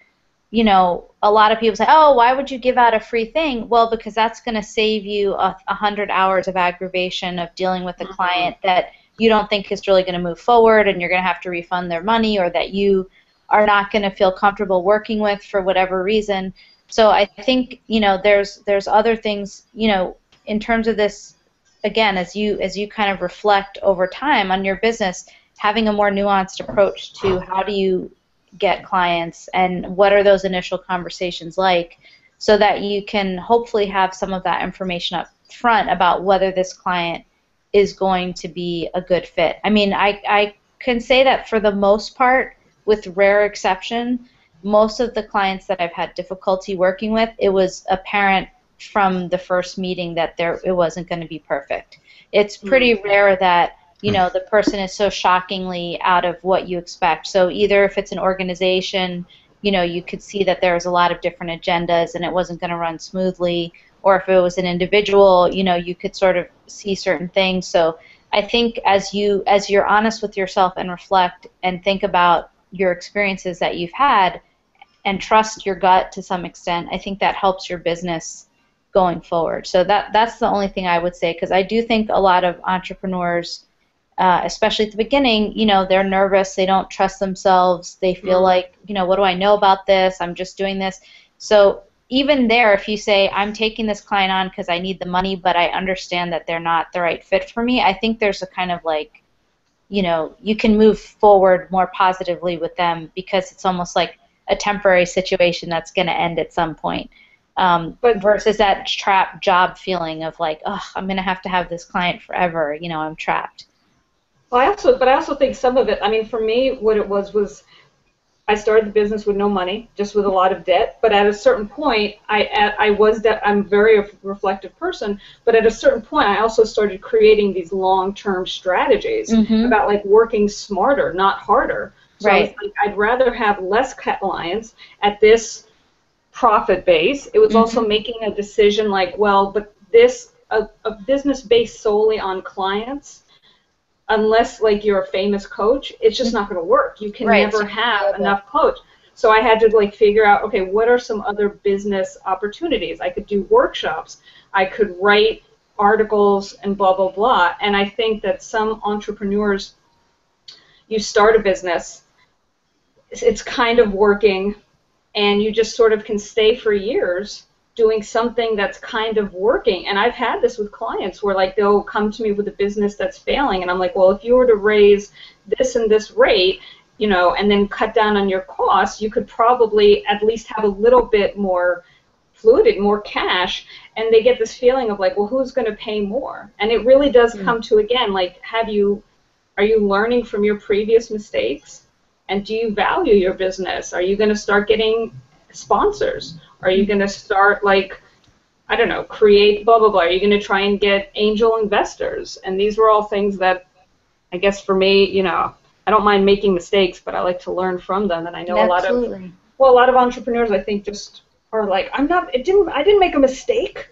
a lot of people say, oh, why would you give out a free thing? Well, because that's going to save you 100 hours of aggravation of dealing with a client that you don't think is really going to move forward, and you're going to have to refund their money, or that you are not going to feel comfortable working with for whatever reason. So I think, there's other things, in terms of this, again, as you kind of reflect over time on your business, having a more nuanced approach to how do you get clients and what are those initial conversations like, so that you can hopefully have some of that information up front about whether this client is going to be a good fit. I mean, I can say that for the most part, with rare exception, most of the clients that I've had difficulty working with, it was apparent from the first meeting that it wasn't going to be perfect. It's pretty rare that the person is so shockingly out of what you expect. So either if it's an organization, you could see that there was a lot of different agendas and it wasn't going to run smoothly, or if it was an individual, you could sort of see certain things. So I think as you're honest with yourself and reflect and think about your experiences that you've had and trust your gut to some extent, I think that helps your business going forward. So that's the only thing I would say, because I do think a lot of entrepreneurs, especially at the beginning, they're nervous, they don't trust themselves, they feel like, what do I know about this? I'm just doing this. So even there, if you say, I'm taking this client on because I need the money, but I understand that they're not the right fit for me, I think there's a kind of like, you can move forward more positively with them because it's almost like a temporary situation that's going to end at some point. But versus that trap job feeling of like, oh, I'm going to have this client forever, I'm trapped. Well, I also think some of it, I mean, for me, what it was I started the business with no money, just with a lot of debt. But at a certain point, I'm a very reflective person. But at a certain point, I also started creating these long-term strategies about like working smarter, not harder. So right. Like, I'd rather have less clients at this profit base. It was also making a decision like, well, but a business based solely on clients, unless like you're a famous coach, it's just not going to work. You can never have enough coach. So I had to like figure out, okay, what are some other business opportunities? I could do workshops. I could write articles and blah, blah, blah. And I think that some entrepreneurs, you start a business, it's kind of working, and you just sort of can stay for years doing something that's kind of working. And I've had this with clients where like they'll come to me with a business that's failing, and I'm like, well, if you were to raise this and this rate, and then cut down on your costs, you could probably at least have a little bit more fluidity, more cash. And they get this feeling of like, well, who's going to pay more? And it really does come to, again, like, are you learning from your previous mistakes? And do you value your business? Are you going to start getting sponsors? Are you going to start, like, I don't know, create blah, blah, blah? Are you going to try and get angel investors? And these were all things that, I guess for me, I don't mind making mistakes, but I like to learn from them. And I know a lot of entrepreneurs, I think, just are like, I didn't make a mistake.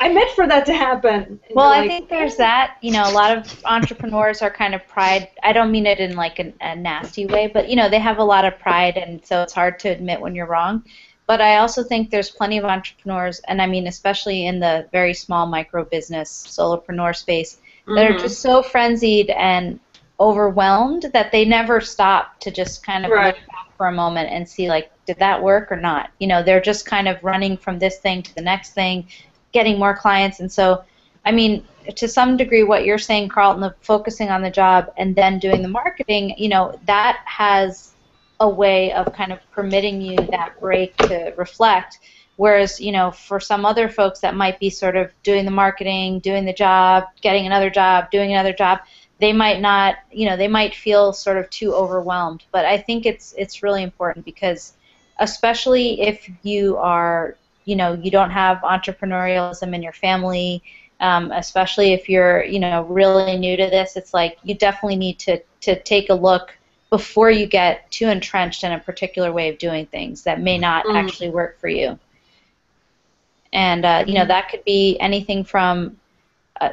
I meant for that to happen. And well, I think there's that. A lot of entrepreneurs are kind of pride. I don't mean it in like a nasty way, but they have a lot of pride, and so it's hard to admit when you're wrong. But I also think there's plenty of entrepreneurs, and I mean especially in the very small micro business, solopreneur space, that are just so frenzied and overwhelmed that they never stop to just kind of look back for a moment and see, like, did that work or not? They're just kind of running from this thing to the next thing, getting more clients. And so, I mean, to some degree what you're saying, Carlton, of focusing on the job and then doing the marketing, that has a way of kind of permitting you that break to reflect. Whereas, for some other folks that might be sort of doing the marketing, doing the job, getting another job, doing another job, they might not, they might feel sort of too overwhelmed. But I think it's really important, because especially if you are, you don't have entrepreneurialism in your family, especially if you're, really new to this, it's like you definitely need to take a look before you get too entrenched in a particular way of doing things that may not actually work for you. And, that could be anything from,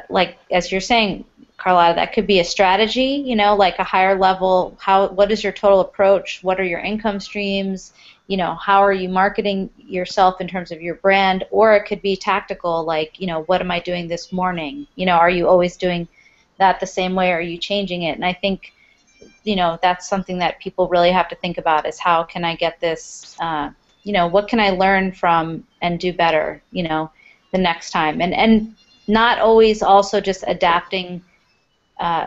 like, as you're saying, Carlota, that could be a strategy, like a higher level, what is your total approach? What are your income streams? How are you marketing yourself in terms of your brand? Or it could be tactical, like, what am I doing this morning? Are you always doing that the same way, or are you changing it? And I think, that's something that people really have to think about, is how can I get this, what can I learn from and do better, the next time? And not always also just adapting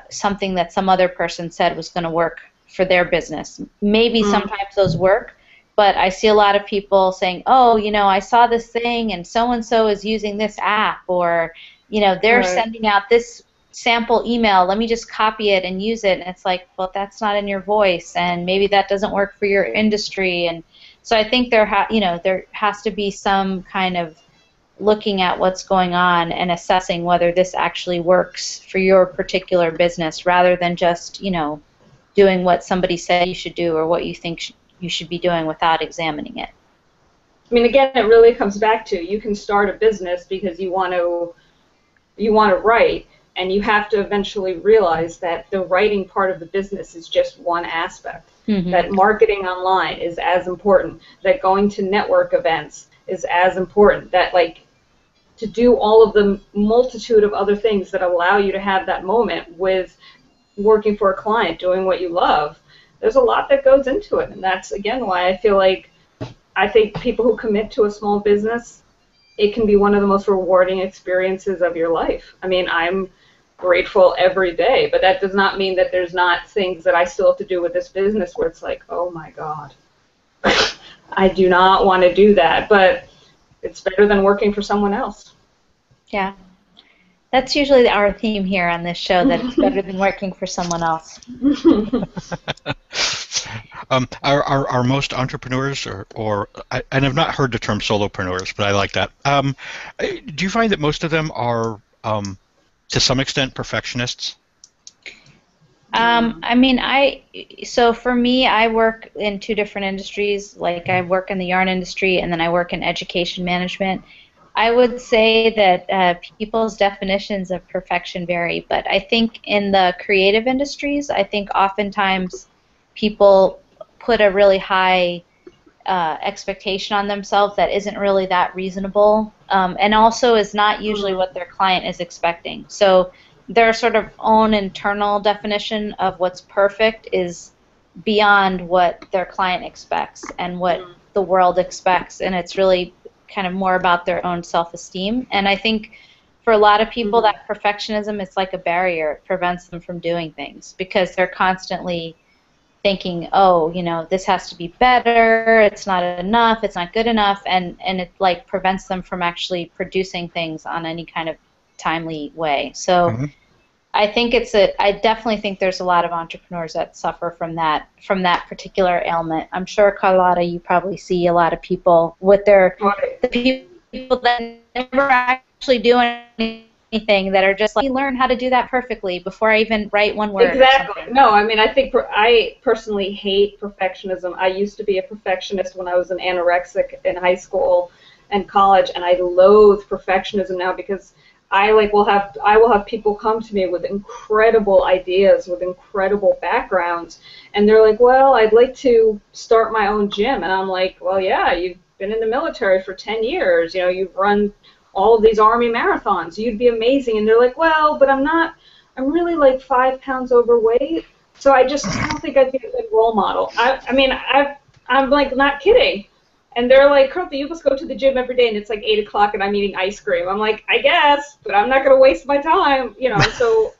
something that some other person said was going to work for their business. Maybe sometimes those work, but I see a lot of people saying, oh, I saw this thing and so is using this app, or, they're sending out this sample email, let me just copy it and use it. And it's like, well, that's not in your voice, and maybe that doesn't work for your industry. And so I think there has to be some kind of looking at what's going on and assessing whether this actually works for your particular business, rather than just, doing what somebody said you should do or what you think you should be doing without examining it. I mean, again, it really comes back to, you can start a business because you want to write, and you have to eventually realize that the writing part of the business is just one aspect. Mm-hmm. That marketing online is as important, that going to network events is as important, that to do all of the multitude of other things that allow you to have that moment with working for a client, doing what you love. There's a lot that goes into it, and that's, again, why I think people who commit to a small business, it can be one of the most rewarding experiences of your life. I mean, I'm grateful every day, but that does not mean that there's not things that I still have to do with this business where it's like, oh my God, I do not want to do that, but it's better than working for someone else. Yeah. That's usually our theme here on this show, that it's better than working for someone else. Are most entrepreneurs, and I've not heard the term solopreneurs, but I like that. Do you find that most of them are, to some extent, perfectionists? So for me, I work in two different industries. Like, I work in the yarn industry, and then I work in education management. I would say that people's definitions of perfection vary, but I think in the creative industries, I think oftentimes people put a really high expectation on themselves that isn't really that reasonable, and also is not usually what their client is expecting. So their sort of own internal definition of what's perfect is beyond what their client expects and what the world expects, and it's really kind of more about their own self-esteem. And I think for a lot of people, that perfectionism is like a barrier. It prevents them from doing things because they're constantly thinking, oh, this has to be better, it's not enough, it's not good enough, and it prevents them from actually producing things on any kind of timely way. So I think I definitely think there's a lot of entrepreneurs that suffer from that particular ailment. I'm sure, Carlota, you probably see a lot of people with the people that never actually do anything, that are just like, learn how to do that perfectly before I even write one word. Exactly. No, I mean, I personally hate perfectionism. I used to be a perfectionist when I was an anorexic in high school and college, and I loathe perfectionism now because I will have people come to me with incredible ideas, with incredible backgrounds, and they're like, well, I'd like to start my own gym. And I'm like, well, yeah, you've been in the military for 10 years, you've run all of these Army marathons, you'd be amazing. And they're like, well, but I'm really 5 pounds overweight, so I don't think I'd be a good role model. I'm not kidding. And they're like, Carlota, you must go to the gym every day, and it's 8 o'clock, and I'm eating ice cream. I'm like, I guess, but I'm not going to waste my time, So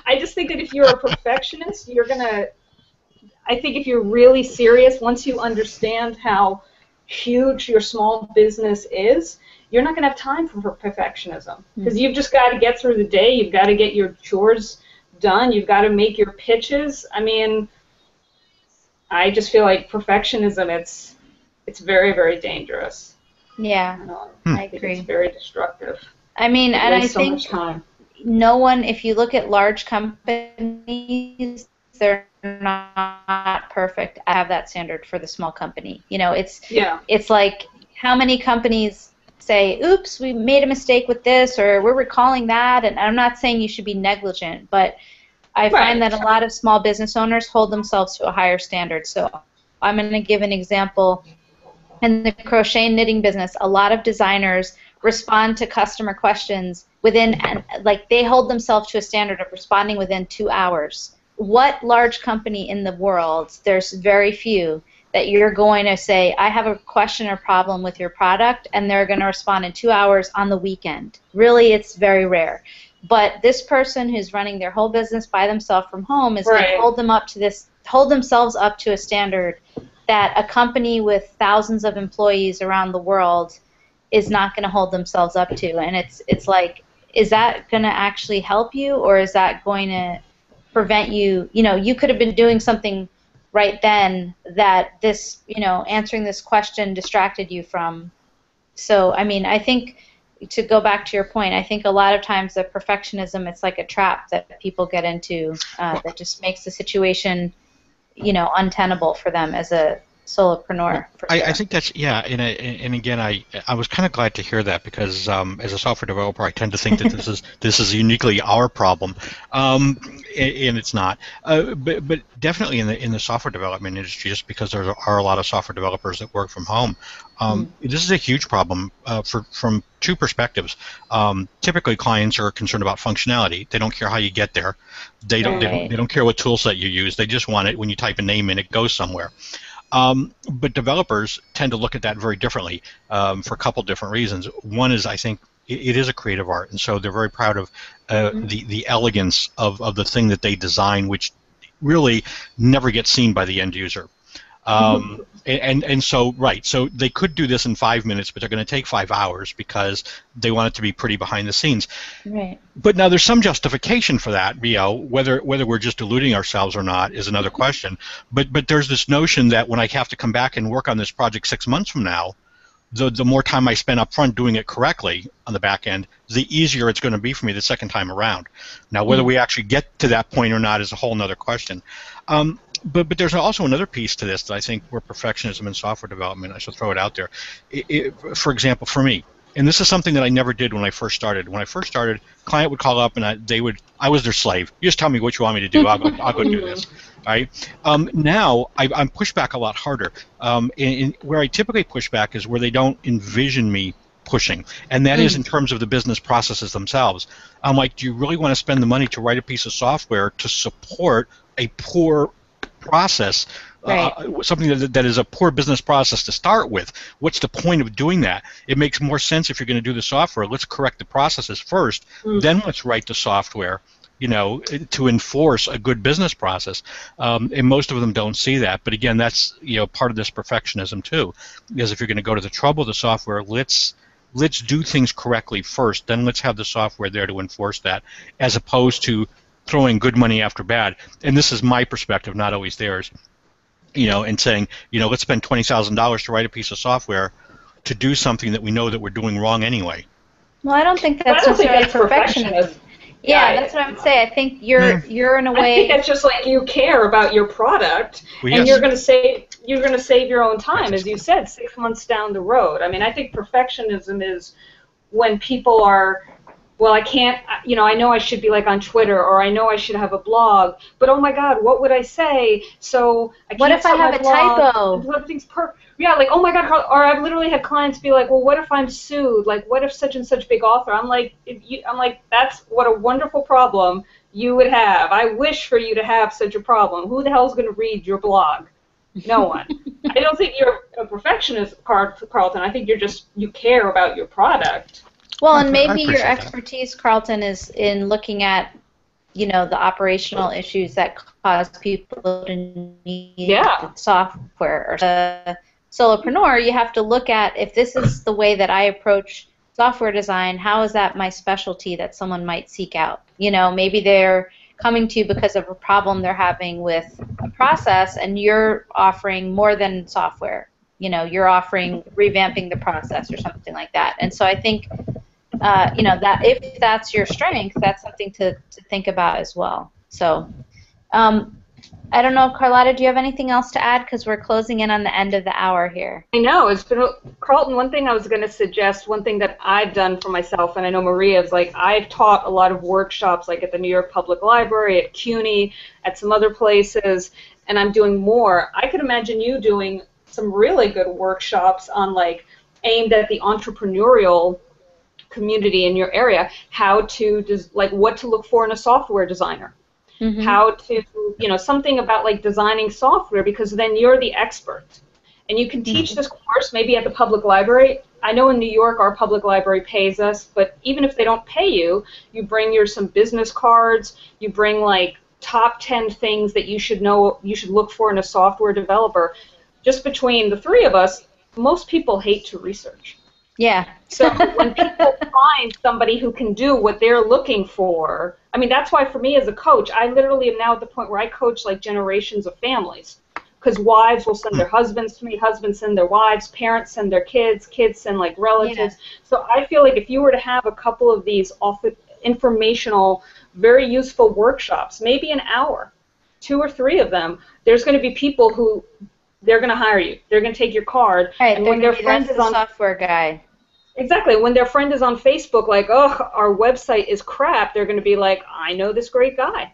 I just think that if you're a perfectionist, I think if you're really serious, once you understand how huge your small business is, you're not going to have time for perfectionism, because you've just got to get through the day. You've got to get your chores done. You've got to make your pitches. I mean, I just feel like perfectionism, it's very, very dangerous. Yeah, I agree. It's very destructive. I mean, and I think so much time. No one, if you look at large companies, they're not perfect. I have that standard for the small company. It's like, how many companies say, oops, we made a mistake with this, or we're recalling that, and I'm not saying you should be negligent, but I find that a lot of small business owners hold themselves to a higher standard. So I'm going to give an example. In the crochet and knitting business, a lot of designers respond to customer questions they hold themselves to a standard of responding within 2 hours. What large company in the world, there's very few, that you're going to say, I have a question or problem with your product, and they're going to respond in 2 hours on the weekend. Really, it's very rare. But this person who's running their whole business by themselves from home is going to hold themselves up to a standard that a company with thousands of employees around the world is not going to hold themselves up to. And it's like, is that going to actually help you, or is that going to prevent you? You could have been doing something right then that this, answering this question distracted you from. So, I mean, I think to go back to your point, I think a lot of times the perfectionism, it's like a trap that people get into that just makes the situation, untenable for them as a solopreneur. I think that's, yeah, and again, I was kind of glad to hear that, because as a software developer, I tend to think that this is uniquely our problem, and it's not. But definitely in the software development industry, just because there are a lot of software developers that work from home, this is a huge problem from two perspectives. Typically, clients are concerned about functionality. They don't care how you get there. They don't care what tool set you use. They just want it when you type a name in, it goes somewhere. But developers tend to look at that very differently for a couple different reasons. One is, I think it is a creative art, and so they're very proud of the elegance of the thing that they design, which really never gets seen by the end user. And so, right, so they could do this in 5 minutes, but they're going to take 5 hours because they want it to be pretty behind the scenes. Right. But now there's some justification for that, whether we're just deluding ourselves or not is another question. But there's this notion that when I have to come back and work on this project 6 months from now, the more time I spend up front doing it correctly on the back end, the easier it's going to be for me the second time around. Now, whether we actually get to that point or not is a whole other question. But there's also another piece to this that I think where perfectionism in software development, I should throw it out there. For example, for me, and this is something that I never did when I first started. When I first started, client would call up and I was their slave. You just tell me what you want me to do. I'll go do this. All right. Now I'm pushed back a lot harder. Where I typically push back is where they don't envision me pushing, and that is in terms of the business processes themselves. I'm like, do you really want to spend the money to write a piece of software to support a poor process, right. Something that is a poor business process to start with? What's the point of doing that? It makes more sense if you're going to do the software. Let's correct the processes first, then let's write the software, to enforce a good business process. And most of them don't see that. But again, that's part of this perfectionism too, because if you're going to go to the trouble of the software, let's do things correctly first, then let's have the software there to enforce that, as opposed to throwing good money after bad. And this is my perspective, not always theirs, and saying, let's spend $20,000 to write a piece of software to do something that we know that we're doing wrong anyway. Well, I don't think that's necessarily perfectionism. Yeah, that's what I would say. I think you're in a way. I think it's just like you care about your product, and you're going to save your own time, as you said, 6 months down the road. I mean, I think perfectionism is when people are, well, I can't, I know I should be like on Twitter, or I know I should have a blog, but oh my God, what would I say? So I can't. What if I have a typo? Yeah, like, oh my God, or I've literally had clients be like, well, what if I'm sued? Like, what if such and such big author? I'm like, that's what a wonderful problem you would have. I wish for you to have such a problem. Who the hell is going to read your blog? No one. I don't think you're a perfectionist, Carlton. I think you care about your product. Well, and maybe your expertise, Carlton, is in looking at, the operational issues that cause people to need software. Or a solopreneur, you have to look at, if this is the way that I approach software design, how is that my specialty that someone might seek out? Maybe they're coming to you because of a problem they're having with a process, and you're offering more than software. You're offering revamping the process or something like that. And so I think that if that's your strength, that's something to think about as well. So I don't know, Carlota, do you have anything else to add? Because we're closing in on the end of the hour here. I know. It's been, Carlton, one thing I was going to suggest, one thing that I've done for myself, and I know Maria's, like, I've taught a lot of workshops, like at the New York Public Library, at CUNY, at some other places, and I'm doing more. I could imagine you doing some really good workshops on, like, aimed at the entrepreneurial community in your area, how to, what to look for in a software designer. Mm-hmm. How to, something about like designing software, because then you're the expert. And you can teach this course maybe at the public library. I know in New York our public library pays us, but even if they don't pay you, you bring some business cards, you bring like top 10 things that you should know, you should look for in a software developer. Just between the three of us, most people hate to research. Yeah. So when people find somebody who can do what they're looking for, I mean, that's why for me as a coach, I literally am now at the point where I coach like generations of families. because wives will send their husbands to me, husbands send their wives, parents send their kids, kids send like relatives. Yeah. So I feel like if you were to have a couple of these informational, very useful workshops, maybe an hour, 2 or 3 of them, there's going to be people who they're going to hire you. They're going to take your card. Right, and when their friend is on software guy. Exactly. When their friend is on Facebook, like, oh, our website is crap, they're going to be like, I know this great guy.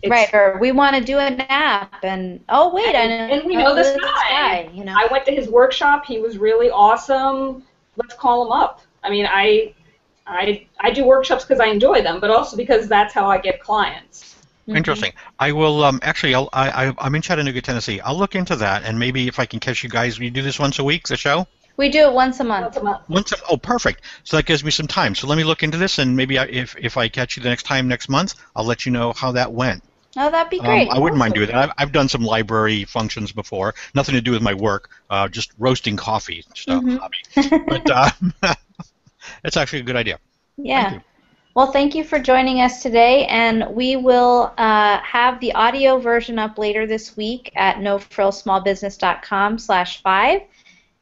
Right, or we want to do an app, and oh wait, and we know this guy. You know, I went to his workshop. He was really awesome. Let's call him up. I mean, I do workshops because I enjoy them, but also because that's how I get clients. Interesting. I will actually. I'm in Chattanooga, Tennessee. I'll look into that, and maybe if I can catch you guys, we do this once a week, the show. We do it once a month. Oh, perfect. So that gives me some time. So let me look into this, and maybe if I catch you the next month, I'll let you know how that went. Oh, that'd be great. I wouldn't mind doing that. I've done some library functions before. Nothing to do with my work, just roasting coffee stuff. Hobby. But it's actually a good idea. Yeah. Thank you. Well, thank you for joining us today, and we will have the audio version up later this week at nofrillsmallbusiness.com/5.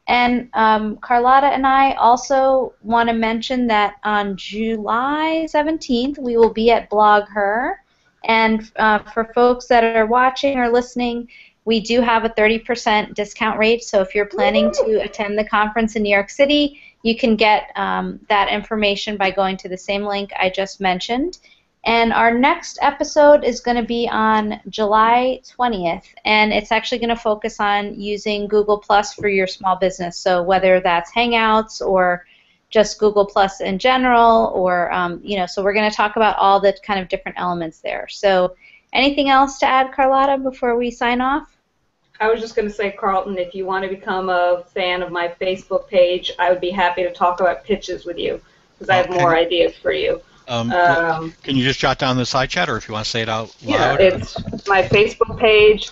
And Carlota and I also want to mention that on July 17th, we will be at Blog Her. And for folks that are watching or listening, we do have a 30% discount rate. So if you're planning to attend the conference in New York City, you can get that information by going to the same link I just mentioned. And our next episode is going to be on July 20th, and it's actually going to focus on using Google Plus for your small business. So whether that's Hangouts or just Google Plus in general, or so we're going to talk about all the kind of different elements there. So anything else to add, Carlota, before we sign off? I was just going to say, Carlton, if you want to become a fan of my Facebook page, I would be happy to talk about pitches with you, because I have more ideas for you. Can you just jot down the side chat, or if you want to say it out loud? Yeah, it's my Facebook page.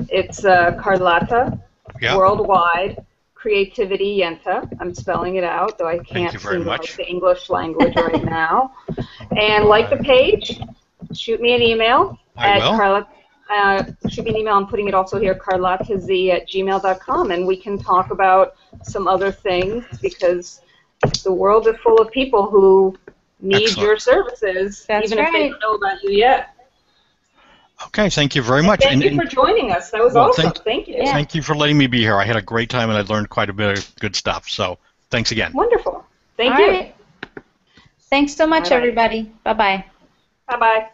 It's Carlota Worldwide Creativity Yenta. I'm spelling it out, though I can't seem to like the English language right now. And like the page, shoot me an email at Carlota. Shoot me an email. I'm putting it also here, carlotaz@gmail.com, and we can talk about some other things, because the world is full of people who need your services, even if they don't know about you yet. Okay, thank you very much. Thank you for joining us. That was awesome. Thank you. Thank you for letting me be here. I had a great time, and I learned quite a bit of good stuff. So thanks again. Wonderful. Thank you. Right. Thanks so much, everybody. Bye-bye. Bye-bye.